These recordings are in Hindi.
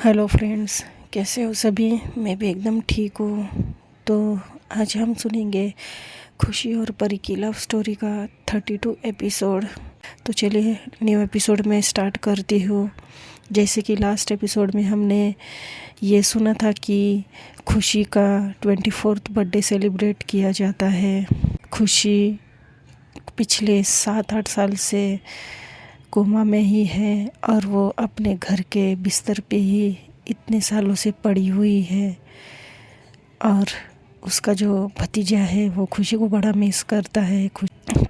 हेलो फ्रेंड्स, कैसे हो सभी। मैं भी एकदम ठीक हूँ। तो आज हम सुनेंगे खुशी और परी की लव स्टोरी का 32 एपिसोड। तो चलिए न्यू एपिसोड में स्टार्ट करती हूँ। जैसे कि लास्ट एपिसोड में हमने ये सुना था कि खुशी का 24th बर्थडे सेलिब्रेट किया जाता है। खुशी पिछले 7-8 साल से कोमा में ही है और वो अपने घर के बिस्तर पे ही इतने सालों से पड़ी हुई है। और उसका जो भतीजा है वो खुशी को बड़ा मिस करता है।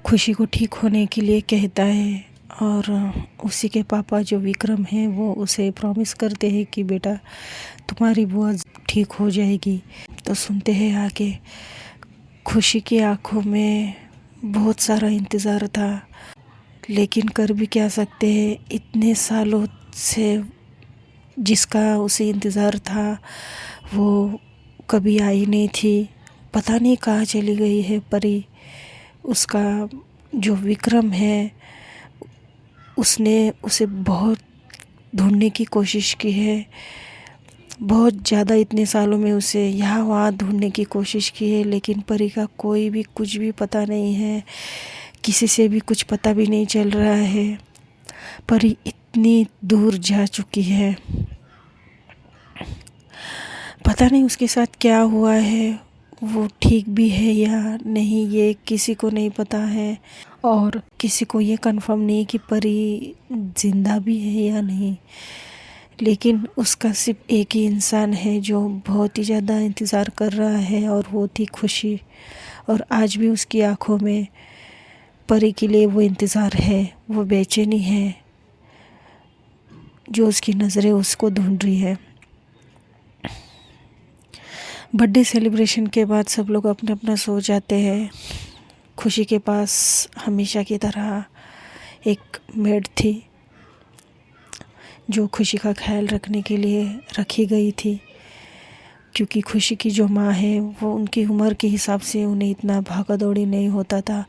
खुशी को ठीक होने के लिए कहता है और उसी के पापा जो विक्रम हैं वो उसे प्रॉमिस करते हैं कि बेटा तुम्हारी बुआ ठीक हो जाएगी। तो सुनते हैं आगे। खुशी की आंखों में बहुत सारा इंतज़ार था, लेकिन कर भी क्या सकते हैं। इतने सालों से जिसका उसे इंतज़ार था वो कभी आई नहीं थी। पता नहीं कहाँ चली गई है परी। उसका जो विक्रम है उसने उसे बहुत ढूंढने की कोशिश की है, बहुत ज़्यादा। इतने सालों में उसे यहाँ वहाँ ढूंढने की कोशिश की है, लेकिन परी का कोई भी कुछ भी पता नहीं है। किसी से भी कुछ पता भी नहीं चल रहा है। परी इतनी दूर जा चुकी है, पता नहीं उसके साथ क्या हुआ है। वो ठीक भी है या नहीं ये किसी को नहीं पता है, और किसी को ये कंफर्म नहीं कि परी जिंदा भी है या नहीं। लेकिन उसका सिर्फ एक ही इंसान है जो बहुत ही ज़्यादा इंतज़ार कर रहा है, और वो थी खुशी। और आज भी उसकी आंखों में परी के लिए वो इंतज़ार है, वो बेचैनी है। जो उसकी नज़रें उसको ढूंढ रही है। बर्थडे सेलिब्रेशन के बाद सब लोग अपना अपना सो जाते हैं। खुशी के पास हमेशा की तरह एक मेड थी जो खुशी का ख्याल रखने के लिए रखी गई थी, क्योंकि खुशी की जो माँ है वो उनकी उम्र के हिसाब से उन्हें इतना भागा दौड़ी नहीं होता था।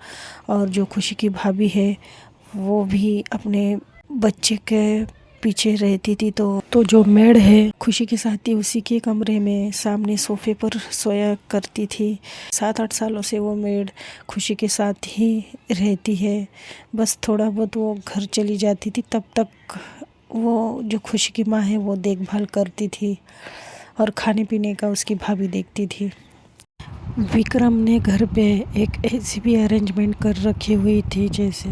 और जो खुशी की भाभी है वो भी अपने बच्चे के पीछे रहती थी। तो जो मेड है खुशी के साथ ही उसी के कमरे में सामने सोफे पर सोया करती थी। 7-8 सालों से वो मेड खुशी के साथ ही रहती है। बस थोड़ा बहुत वो घर चली जाती थी, तब तक वो जो खुशी की माँ है वो देखभाल करती थी और खाने पीने का उसकी भाभी देखती थी। विक्रम ने घर पे एक ऐसी भी अरेंजमेंट कर रखी हुई थी, जैसे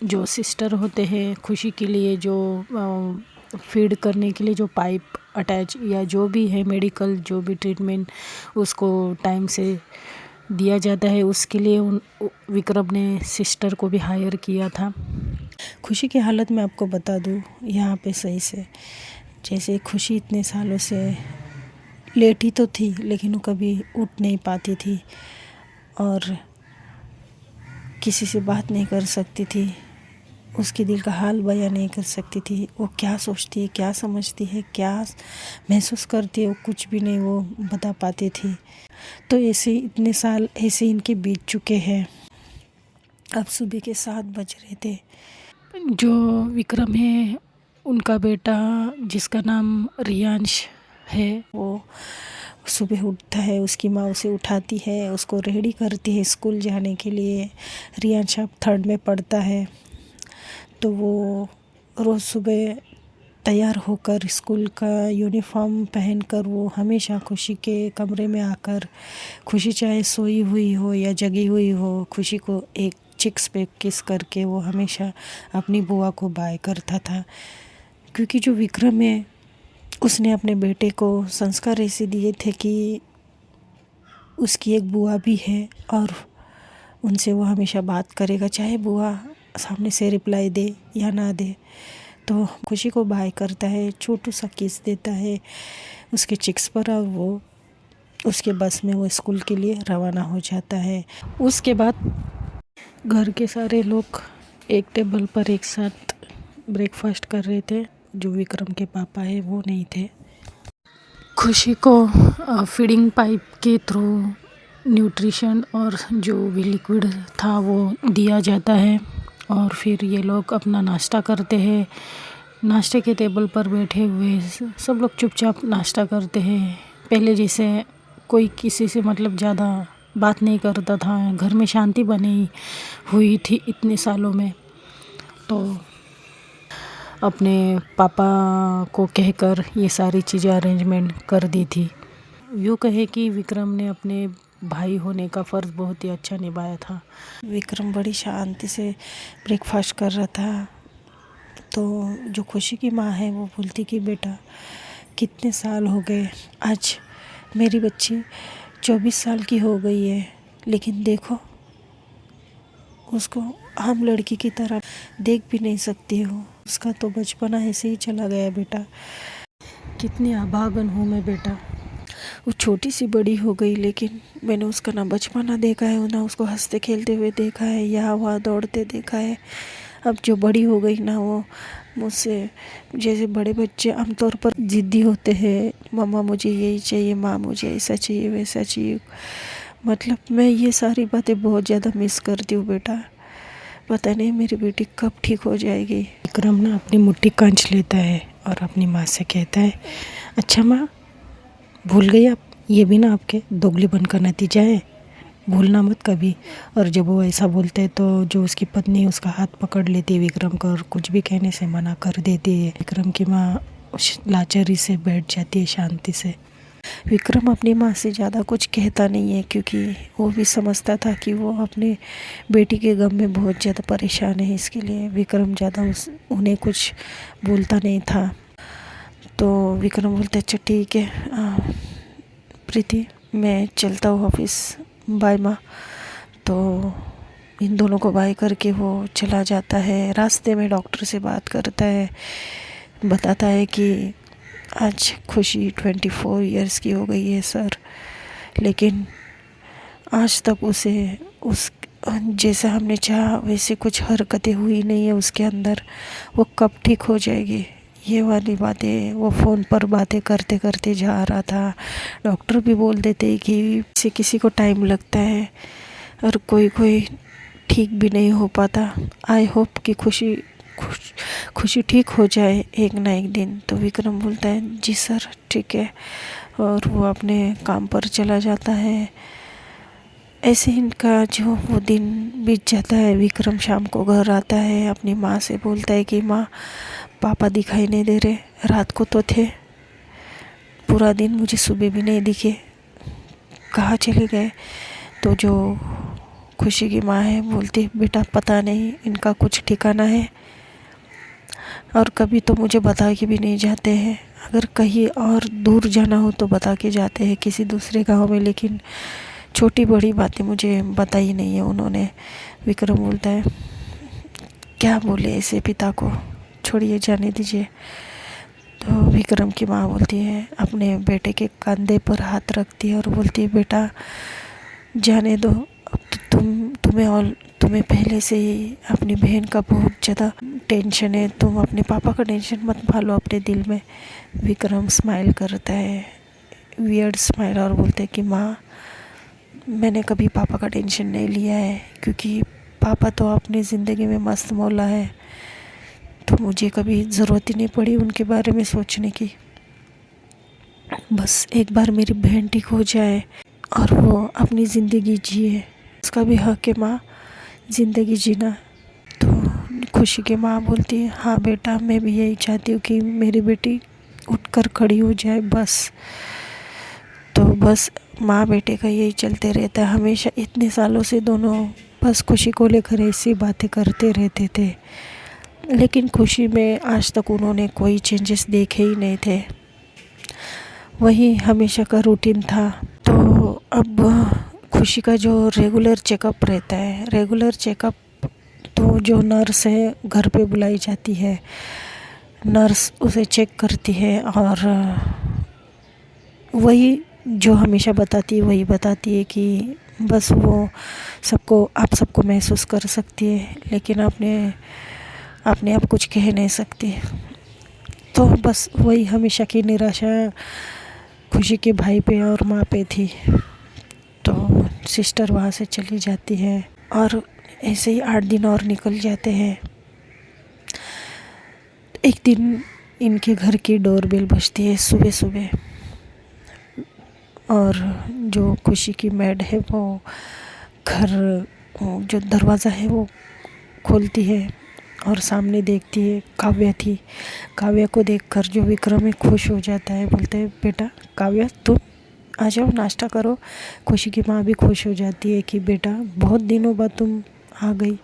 जो सिस्टर होते हैं खुशी के लिए जो फीड करने के लिए जो पाइप अटैच या जो भी है मेडिकल जो भी ट्रीटमेंट उसको टाइम से दिया जाता है, उसके लिए विक्रम ने सिस्टर को भी हायर किया था। खुशी की हालत मैं आपको बता दूँ यहाँ पे सही से। जैसे खुशी इतने सालों से लेटी तो थी, लेकिन वो कभी उठ नहीं पाती थी और किसी से बात नहीं कर सकती थी। उसके दिल का हाल बयां नहीं कर सकती थी। वो क्या सोचती है, क्या समझती है, क्या महसूस करती है, वो कुछ भी नहीं वो बता पाती थी। तो ऐसे इतने साल ऐसे इनके बीत चुके हैं। अब सुबह के 7 बज रहे थे। जो विक्रम है उनका बेटा जिसका नाम रियांश है, वो सुबह उठता है। उसकी माँ उसे उठाती है, उसको रेडी करती है स्कूल जाने के लिए। रियांश अब 3rd में पढ़ता है। तो वो रोज़ सुबह तैयार होकर स्कूल का यूनिफॉर्म पहनकर वो हमेशा खुशी के कमरे में आकर, खुशी चाहे सोई हुई हो या जगी हुई हो, खुशी को एक चिक्स पे किस करके वो हमेशा अपनी बुआ को बाय करता था। क्योंकि जो विक्रम है उसने अपने बेटे को संस्कार ऐसे दिए थे कि उसकी एक बुआ भी है और उनसे वो हमेशा बात करेगा, चाहे बुआ सामने से रिप्लाई दे या ना दे। तो खुशी को बाय करता है, छोटू सा किस देता है उसके चिक्स पर, और वो उसके बस में वो स्कूल के लिए रवाना हो जाता है। उसके बाद घर के सारे लोग एक टेबल पर एक साथ ब्रेकफास्ट कर रहे थे। जो विक्रम के पापा है वो नहीं थे। खुशी को फीडिंग पाइप के थ्रू न्यूट्रिशन और जो भी लिक्विड था वो दिया जाता है, और फिर ये लोग अपना नाश्ता करते हैं। नाश्ते के टेबल पर बैठे हुए सब लोग चुपचाप नाश्ता करते हैं। पहले जैसे कोई किसी से मतलब ज़्यादा बात नहीं करता था, घर में शांति बनी हुई थी इतने सालों में। तो अपने पापा को कहकर ये सारी चीज़ें अरेंजमेंट कर दी थी। यूँ कहे कि विक्रम ने अपने भाई होने का फ़र्ज़ बहुत ही अच्छा निभाया था। विक्रम बड़ी शांति से ब्रेकफास्ट कर रहा था। तो जो खुशी की माँ है वो बोलती कि बेटा कितने साल हो गए, आज मेरी बच्ची 24 साल की हो गई है, लेकिन देखो उसको आम लड़की की तरह देख भी नहीं सकती हो। उसका तो बचपना ऐसे ही चला गया बेटा। कितनी अभागन हूँ मैं बेटा। वो छोटी सी बड़ी हो गई, लेकिन मैंने उसका ना बचपना देखा है, ना उसको हंसते खेलते हुए देखा है, यहाँ वहाँ दौड़ते देखा है। अब जो बड़ी हो गई ना, वो मुझसे जैसे बड़े बच्चे आमतौर पर ज़िद्दी होते हैं, मम्मा मुझे यही चाहिए, माँ मुझे ऐसा चाहिए वैसा चाहिए। मतलब मैं ये सारी बातें बहुत ज़्यादा मिस करती हूँ बेटा। पता नहीं मेरी बेटी कब ठीक हो जाएगी। विक्रम ना अपनी मुट्ठी कांच लेता है और अपनी माँ से कहता है, अच्छा माँ, भूल गई आप, ये भी ना आपके दोगलीपन का नतीजा है, भूलना मत कभी। और जब वो ऐसा बोलते हैं तो जो उसकी पत्नी उसका हाथ पकड़ लेती है विक्रम को और कुछ भी कहने से मना कर देती है। विक्रम की माँ लाचारी से बैठ जाती है शांति से। विक्रम अपनी माँ से ज़्यादा कुछ कहता नहीं है, क्योंकि वो भी समझता था कि वो अपने बेटी के गम में बहुत ज़्यादा परेशान है। इसके लिए विक्रम ज़्यादा उन्हें कुछ बोलता नहीं था। तो विक्रम बोलते अच्छा ठीक है प्रीति, मैं चलता हूँ ऑफिस, बाय माँ। तो इन दोनों को बाय करके वो चला जाता है। रास्ते में डॉक्टर से बात करता है, बताता है कि आज खुशी 24 इयर्स की हो गई है सर, लेकिन आज तक उसे उस जैसा हमने चाहा वैसे कुछ हरकतें हुई नहीं है उसके अंदर। वो कब ठीक हो जाएगी, ये वाली बातें वो फ़ोन पर बातें करते करते जा रहा था। डॉक्टर भी बोल देते कि किसी को टाइम लगता है और कोई कोई ठीक भी नहीं हो पाता। आई होप कि खुशी ठीक हो जाए एक ना एक दिन। तो विक्रम बोलता है जी सर ठीक है, और वो अपने काम पर चला जाता है। ऐसे इनका जो वो दिन बीत जाता है। विक्रम शाम को घर आता है, अपनी माँ से बोलता है कि माँ, पापा दिखाई नहीं दे रहे, रात को तो थे, पूरा दिन मुझे सुबह भी नहीं दिखे, कहाँ चले गए। तो जो खुशी की माँ है बोलती बेटा पता नहीं, इनका कुछ ठिकाना है और कभी तो मुझे बता के भी नहीं जाते हैं। अगर कहीं और दूर जाना हो तो बता के जाते हैं किसी दूसरे गांव में, लेकिन छोटी बड़ी बातें मुझे बताई नहीं है उन्होंने। विक्रम बोलता है क्या बोले ऐसे पिता को, छोड़िए जाने दीजिए। तो विक्रम की माँ बोलती है, अपने बेटे के कंधे पर हाथ रखती है और बोलती है बेटा जाने दो, अब तो तुम्हें पहले से ही अपनी बहन का बहुत ज़्यादा टेंशन है, तुम अपने पापा का टेंशन मत पालो अपने दिल में। विक्रम स्माइल करता है, वियर्ड स्माइल, और बोलते हैं कि माँ मैंने कभी पापा का टेंशन नहीं लिया है, क्योंकि पापा तो अपनी ज़िंदगी में मस्त मौला है, तो मुझे कभी ज़रूरत ही नहीं पड़ी उनके बारे में सोचने की। बस एक बार मेरी बहन ठीक हो जाए और वो अपनी ज़िंदगी जिए, उसका भी हक है माँ ज़िंदगी जीना। तो खुशी की माँ बोलती है हाँ बेटा, मैं भी यही चाहती हूँ कि मेरी बेटी उठकर खड़ी हो जाए बस। तो बस माँ बेटे का यही चलते रहता है हमेशा। इतने सालों से दोनों बस खुशी को लेकर ऐसी बातें करते रहते थे, लेकिन खुशी में आज तक उन्होंने कोई चेंजेस देखे ही नहीं थे, वही हमेशा का रूटीन था। तो अब खुशी का जो रेगुलर चेकअप रहता है, रेगुलर चेकअप तो जो नर्स है घर पे बुलाई जाती है, नर्स उसे चेक करती है और वही जो हमेशा बताती है वही बताती है कि बस वो आप सबको महसूस कर सकती है, लेकिन अपने आप कुछ कह नहीं सकती। तो बस वही हमेशा की निराशा खुशी के भाई पे और माँ पे थी। तो सिस्टर वहाँ से चली जाती है और ऐसे ही 8 दिन और निकल जाते हैं। एक दिन इनके घर की डोरबेल बजती है सुबह सुबह, और जो खुशी की मेड है वो घर जो दरवाज़ा है वो खोलती है और सामने देखती है काव्या थी। काव्या को देखकर जो विक्रम है खुश हो जाता है, बोलते हैं बेटा काव्या तुम आ जाओ नाश्ता करो। खुशी की माँ भी खुश हो जाती है कि बेटा बहुत दिनों बाद तुम आ गई।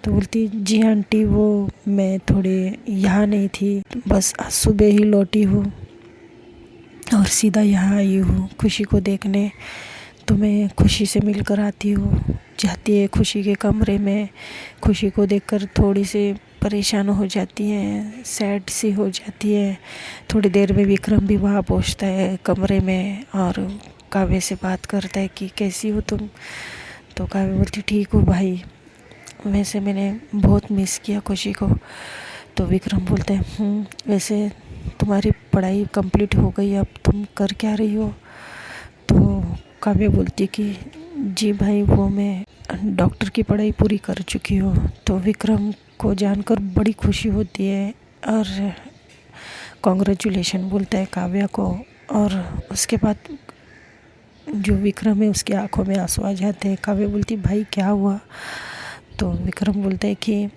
तो बोलती जी आंटी वो मैं थोड़े यहाँ नहीं थी, बस आज सुबह ही लौटी हूँ और सीधा यहाँ आई हूँ खुशी को देखने। तो मैं खुशी से मिलकर आती हूँ। जाती है खुशी के कमरे में, खुशी को देखकर थोड़ी सी परेशान हो जाती है, सैड सी हो जाती है। थोड़ी देर में विक्रम भी वहाँ पहुँचता है कमरे में और काव्य से बात करता है कि कैसी हो तुम। तो काव्य बोलती ठीक हूँ भाई, वैसे मैंने बहुत मिस किया खुशी को। तो विक्रम बोलते हैं वैसे तुम्हारी पढ़ाई कंप्लीट हो गई, अब तुम कर क्या रही हो। तो काव्य बोलती कि जी भाई वो मैं डॉक्टर की पढ़ाई पूरी कर चुकी हूँ। तो विक्रम को जानकर बड़ी खुशी होती है और कॉन्ग्रेचुलेशन बोलता है काव्या को। और उसके बाद जो विक्रम है उसकी आंखों में आंसू आ जाते हैं। काव्या बोलती भाई क्या हुआ। तो विक्रम बोलता है कि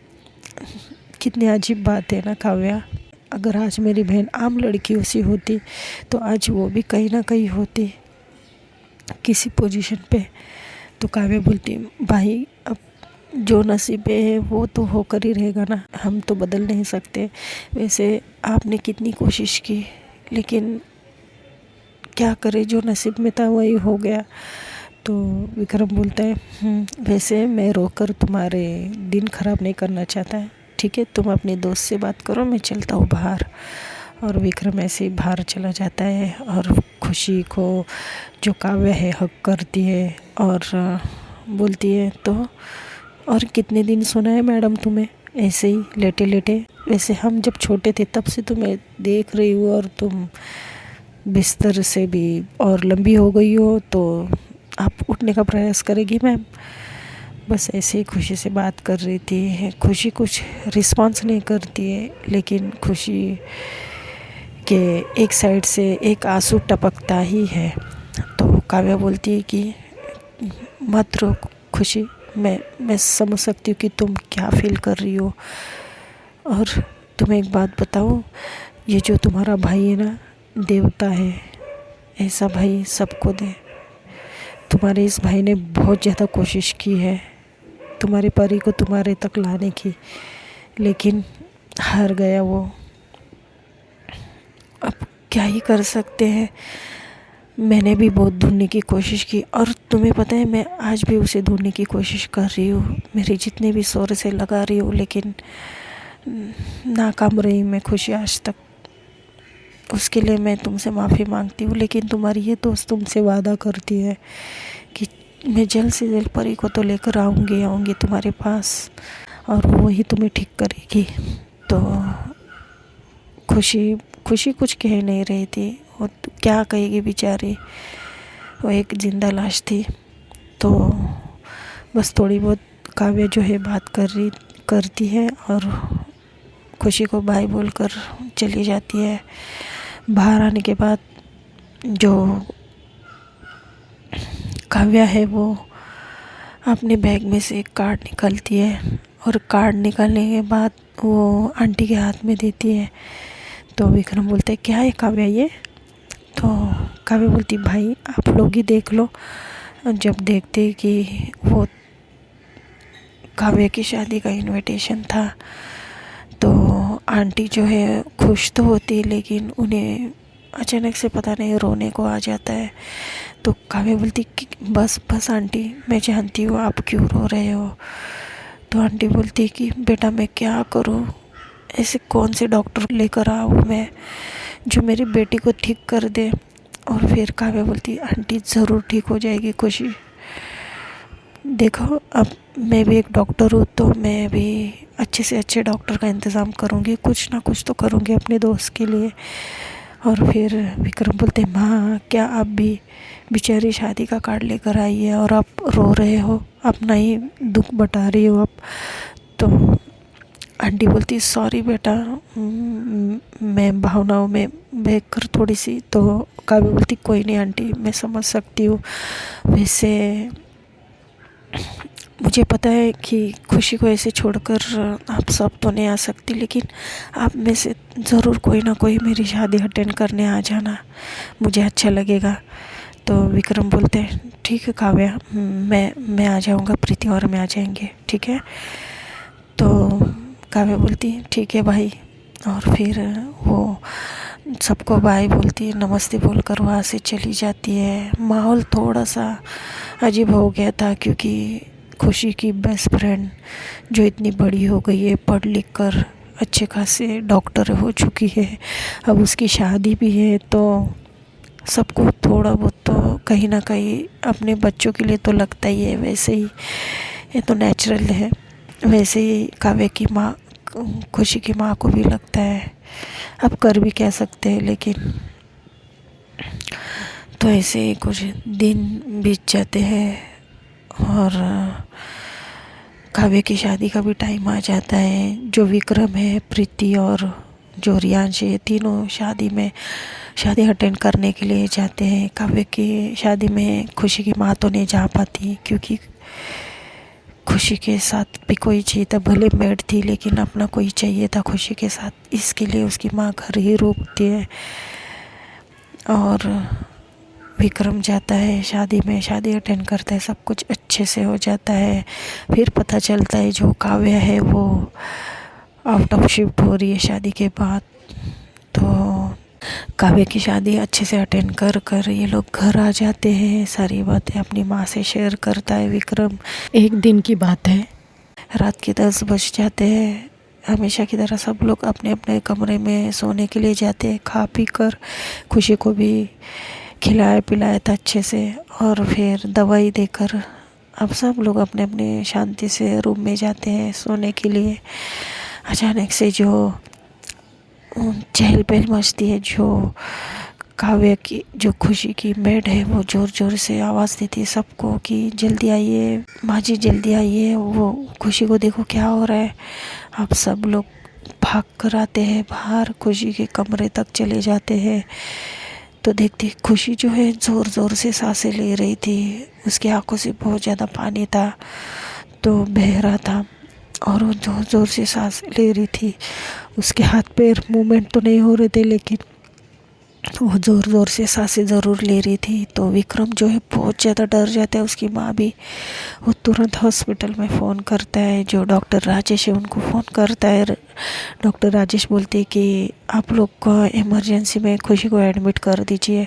कितनी अजीब बात है ना काव्या, अगर आज मेरी बहन आम लड़की सी होती तो आज वो भी कहीं ना कहीं होती किसी पोजीशन पे। तो काव्या बोलती भाई अब जो नसीब है वो तो होकर ही रहेगा ना, हम तो बदल नहीं सकते। वैसे आपने कितनी कोशिश की लेकिन क्या करे, जो नसीब में था वही हो गया। तो विक्रम बोलता है वैसे मैं रोकर तुम्हारे दिन ख़राब नहीं करना चाहता है, ठीक है तुम अपने दोस्त से बात करो, मैं चलता हूँ बाहर। और विक्रम ऐसे ही बाहर चला जाता है और खुशी को जो काव्य है हक करती है और बोलती है तो और कितने दिन सुना है मैडम तुम्हें ऐसे ही लेटे लेटे। वैसे हम जब छोटे थे तब से तुम्हें देख रही हूँ और तुम बिस्तर से भी और लंबी हो गई हो, तो आप उठने का प्रयास करेगी मैम। बस ऐसे ही खुशी से बात कर रही थी। खुशी कुछ रिस्पॉन्स नहीं करती है लेकिन खुशी के एक साइड से एक आंसू टपकता ही है। तो काव्या बोलती है कि मत रो खुशी, मैं समझ सकती हूँ कि तुम क्या फील कर रही हो। और तुम्हें एक बात बताऊँ, ये जो तुम्हारा भाई है ना देवता है, ऐसा भाई सबको दे। तुम्हारे इस भाई ने बहुत ज़्यादा कोशिश की है तुम्हारे परी को तुम्हारे तक लाने की, लेकिन हार गया वो। अब क्या ही कर सकते हैं। मैंने भी बहुत ढूंढने की कोशिश की और तुम्हें पता है मैं आज भी उसे ढूंढने की कोशिश कर रही हूँ, मेरे जितने भी शोर से लगा रही हूँ, लेकिन नाकाम रही मैं खुशी आज तक। उसके लिए मैं तुमसे माफ़ी मांगती हूँ, लेकिन तुम्हारी ये दोस्त तुमसे वादा करती है कि मैं जल्द से जल्द परी को तो लेकर आऊँगी तुम्हारे पास और वो ही तुम्हें ठीक करेगी। तो खुशी कुछ कह नहीं रही थी, वो क्या कहेगी बेचारी, वो एक जिंदा लाश थी। तो बस थोड़ी बहुत काव्य जो है बात करती है और खुशी को बाय बोलकर चली जाती है। बाहर आने के बाद जो काव्या है वो अपने बैग में से एक कार्ड निकालती है और कार्ड निकालने के बाद वो आंटी के हाथ में देती है। तो विक्रम बोलते है क्या है काव्या ये। तो काव्या बोलती भाई आप लोग ही देख लो। जब देखते कि वो काव्या की शादी का इनविटेशन था तो आंटी जो है खुश तो होती है लेकिन उन्हें अचानक से पता नहीं रोने को आ जाता है। तो काव्या बोलती कि बस आंटी मैं जानती हूँ आप क्यों रो रहे हो। तो आंटी बोलती कि बेटा मैं क्या करूँ, ऐसे कौन से डॉक्टर लेकर आऊँ मैं जो मेरी बेटी को ठीक कर दे। और फिर काव्या बोलती आंटी ज़रूर ठीक हो जाएगी खुशी। देखो अब मैं भी एक डॉक्टर हूँ तो मैं भी अच्छे से अच्छे डॉक्टर का इंतज़ाम करूँगी, कुछ ना कुछ तो करूँगी अपने दोस्त के लिए। और फिर विक्रम बोलते माँ क्या आप भी बेचारी शादी का कार्ड लेकर आई है और आप रो रहे हो, अपना ही दुख बता रही हो आप। तो आंटी बोलती सॉरी बेटा, मैं भावनाओं में बह कर थोड़ी सी, तो काव्य बोलती कोई नहीं आंटी, मैं समझ सकती हूँ। वैसे मुझे पता है कि खुशी को ऐसे छोड़कर आप सब तो नहीं आ सकती, लेकिन आप में से ज़रूर कोई ना कोई मेरी शादी अटेंड करने आ जाना, मुझे अच्छा लगेगा। तो विक्रम बोलते हैं ठीक है काव्या, मैं आ जाऊँगा, प्रीति और मैं आ जाएंगे, ठीक है। तो काव्या बोलती ठीक है भाई, और फिर वो सबको बाय बोलती है, नमस्ते बोलकर वहाँ से चली जाती है। माहौल थोड़ा सा अजीब हो गया था, क्योंकि खुशी की बेस्ट फ्रेंड जो इतनी बड़ी हो गई है, पढ़ लिख कर अच्छे खासे डॉक्टर हो चुकी है, अब उसकी शादी भी है, तो सबको थोड़ा बहुत तो कहीं ना कहीं अपने बच्चों के लिए तो लगता ही है। वैसे ही ये तो नेचुरल है, वैसे ही काव्य की माँ, खुशी की माँ को भी लगता है। अब कर भी कह सकते हैं, लेकिन तो ऐसे ही कुछ दिन बीत जाते हैं और काव्य की शादी का भी टाइम आ जाता है। जो विक्रम है, प्रीति और जो रियांश है, तीनों शादी अटेंड करने के लिए जाते हैं। काव्य की शादी में खुशी की माँ तो नहीं जा पाती, क्योंकि खुशी के साथ भी कोई चाहिए था, भले मेड थी लेकिन अपना कोई चाहिए था खुशी के साथ, इसके लिए उसकी माँ घर ही रोकती है। और विक्रम जाता है शादी में, शादी अटेंड करता है, सब कुछ अच्छे से हो जाता है। फिर पता चलता है जो काव्य है वो आउट ऑफ शिफ्ट हो रही है शादी के बाद। तो काव्य की शादी अच्छे से अटेंड कर ये लोग घर आ जाते हैं, सारी बातें अपनी माँ से शेयर करता है विक्रम। एक दिन की बात है, रात के 10 बज जाते हैं। हमेशा की तरह सब लोग अपने अपने कमरे में सोने के लिए जाते हैं। खा पी कर खुशी को भी खिलाया पिलाया था अच्छे से, और फिर दवाई देकर अब सब लोग अपने अपने शांति से रूम में जाते हैं सोने के लिए। अचानक से जो चहल पहल मचती है, जो काव्य की, जो खुशी की मेड है, वो ज़ोर ज़ोर से आवाज़ देती है सबको कि जल्दी आइए माँ जी, जल्दी आइए, वो खुशी को देखो क्या हो रहा है। अब सब लोग भाग कर आते हैं बाहर, खुशी के कमरे तक चले जाते हैं। तो देखते खुशी जो है ज़ोर ज़ोर से सांसें ले रही थी, उसकी आंखों से बहुत ज़्यादा पानी था, तो बह रहा था, और वो ज़ोर ज़ोर से सांस ले रही थी। उसके हाथ पैर मूवमेंट तो नहीं हो रहे थे, लेकिन वो ज़ोर ज़ोर से सांसें ज़रूर ले रही थी। तो विक्रम जो है बहुत ज़्यादा डर जाता है, उसकी माँ भी। वो तुरंत हॉस्पिटल में फ़ोन करता है, जो डॉक्टर राजेश है उनको फ़ोन करता है। डॉक्टर राजेश बोलते हैं कि आप लोग को इमरजेंसी में खुशी को एडमिट कर दीजिए।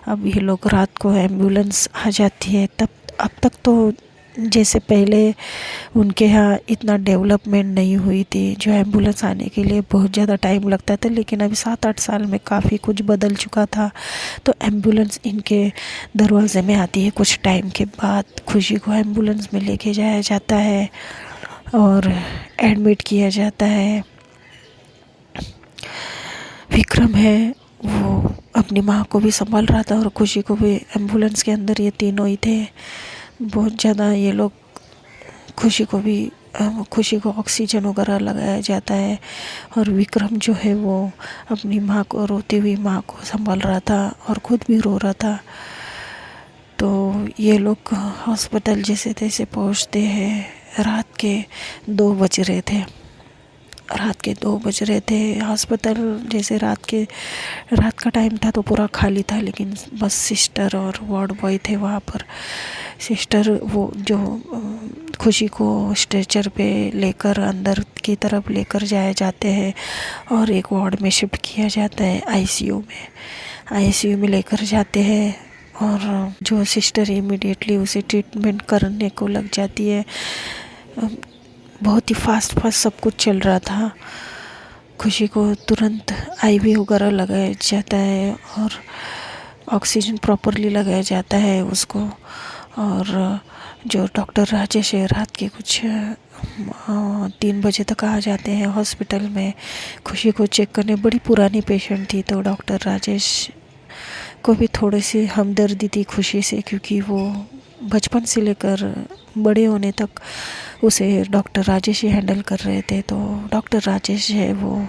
अब ये लोग रात को एम्बुलेंस आ जाती है। अब तक तो जैसे पहले उनके यहाँ इतना डेवलपमेंट नहीं हुई थी, जो एम्बुलेंस आने के लिए बहुत ज़्यादा टाइम लगता था, लेकिन अभी 7-8 साल में काफ़ी कुछ बदल चुका था। तो एम्बुलेंस इनके दरवाजे में आती है। कुछ टाइम के बाद खुशी को एम्बुलेंस में लेके जाया जाता है और एडमिट किया जाता है। विक्रम है वो अपनी माँ को भी संभाल रहा था और खुशी को भी। एम्बुलेंस के अंदर ये तीनों ही थे। बहुत ज़्यादा ये लोग खुशी को ऑक्सीजन वगैरह लगाया जाता है, और विक्रम जो है वो अपनी माँ को, रोती हुई माँ को संभाल रहा था और खुद भी रो रहा था। तो ये लोग हॉस्पिटल जैसे तैसे पहुँचते हैं। रात के 2 बज रहे थे। हॉस्पिटल जैसे रात का टाइम था तो पूरा खाली था, लेकिन बस सिस्टर और वार्ड बॉय थे वहाँ पर। सिस्टर वो जो खुशी को स्ट्रेचर पे लेकर अंदर की तरफ लेकर जाए जाते हैं और एक वार्ड में शिफ्ट किया जाता है, आईसीयू में लेकर जाते हैं। और जो सिस्टर इमीडिएटली उसे ट्रीटमेंट करने को लग जाती है। बहुत ही फास्ट सब कुछ चल रहा था। खुशी को तुरंत आईवी वगैरह लगाया जाता है और ऑक्सीजन प्रॉपरली लगाया जाता है उसको। और जो डॉक्टर राजेश है रात के कुछ 3 बजे तक आ जाते हैं हॉस्पिटल में खुशी को चेक करने। बड़ी पुरानी पेशेंट थी, तो डॉक्टर राजेश को भी थोड़ी सी हमदर्दी थी खुशी से, क्योंकि वो बचपन से लेकर बड़े होने तक उसे डॉक्टर राजेश ही हैंडल कर रहे थे। तो डॉक्टर राजेश है वो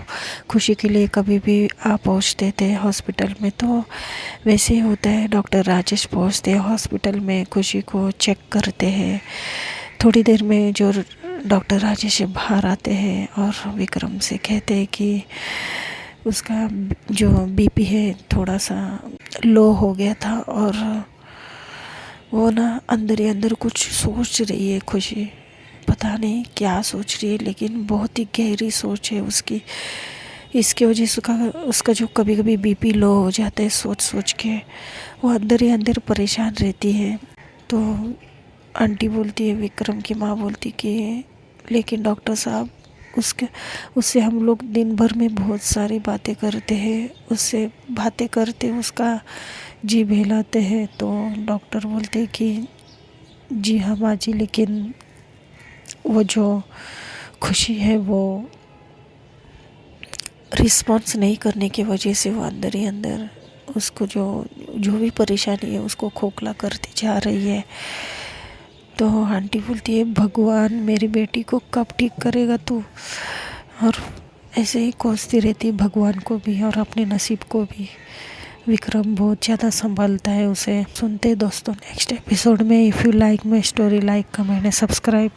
खुशी के लिए कभी भी आ पहुँचते थे हॉस्पिटल में। तो वैसे ही होता है, डॉक्टर राजेश पहुँचते हैं हॉस्पिटल में, खुशी को चेक करते हैं। थोड़ी देर में जो डॉक्टर राजेश बाहर आते हैं और विक्रम से कहते हैं कि उसका जो बीपी है थोड़ा सा लो हो गया था, और वो ना अंदर ही अंदर कुछ सोच रही है खुशी, पता नहीं क्या सोच रही है, लेकिन बहुत ही गहरी सोच है उसकी। इसकी वजह से उसका जो कभी कभी बीपी लो हो जाता है सोच सोच के, वो अंदर ही अंदर परेशान रहती है। तो आंटी बोलती है, विक्रम की माँ बोलती कि लेकिन डॉक्टर साहब उससे हम लोग दिन भर में बहुत सारी बातें करते हैं, उससे बातें करते उसका जी बहलाते हैं। तो डॉक्टर बोलते हैं कि जी हाँ माँ जी, लेकिन वो जो खुशी है वो रिस्पॉन्स नहीं करने की वजह से वो अंदर ही अंदर उसको जो भी परेशानी है उसको खोखला करती जा रही है। तो आंटी बोलती है, भगवान मेरी बेटी को कब ठीक करेगा तू। और ऐसे ही कोसती रहती भगवान को भी और अपने नसीब को भी। विक्रम बहुत ज़्यादा संभालता है उसे। सुनते दोस्तों नेक्स्ट एपिसोड में। If you like my story, like comment and subscribe.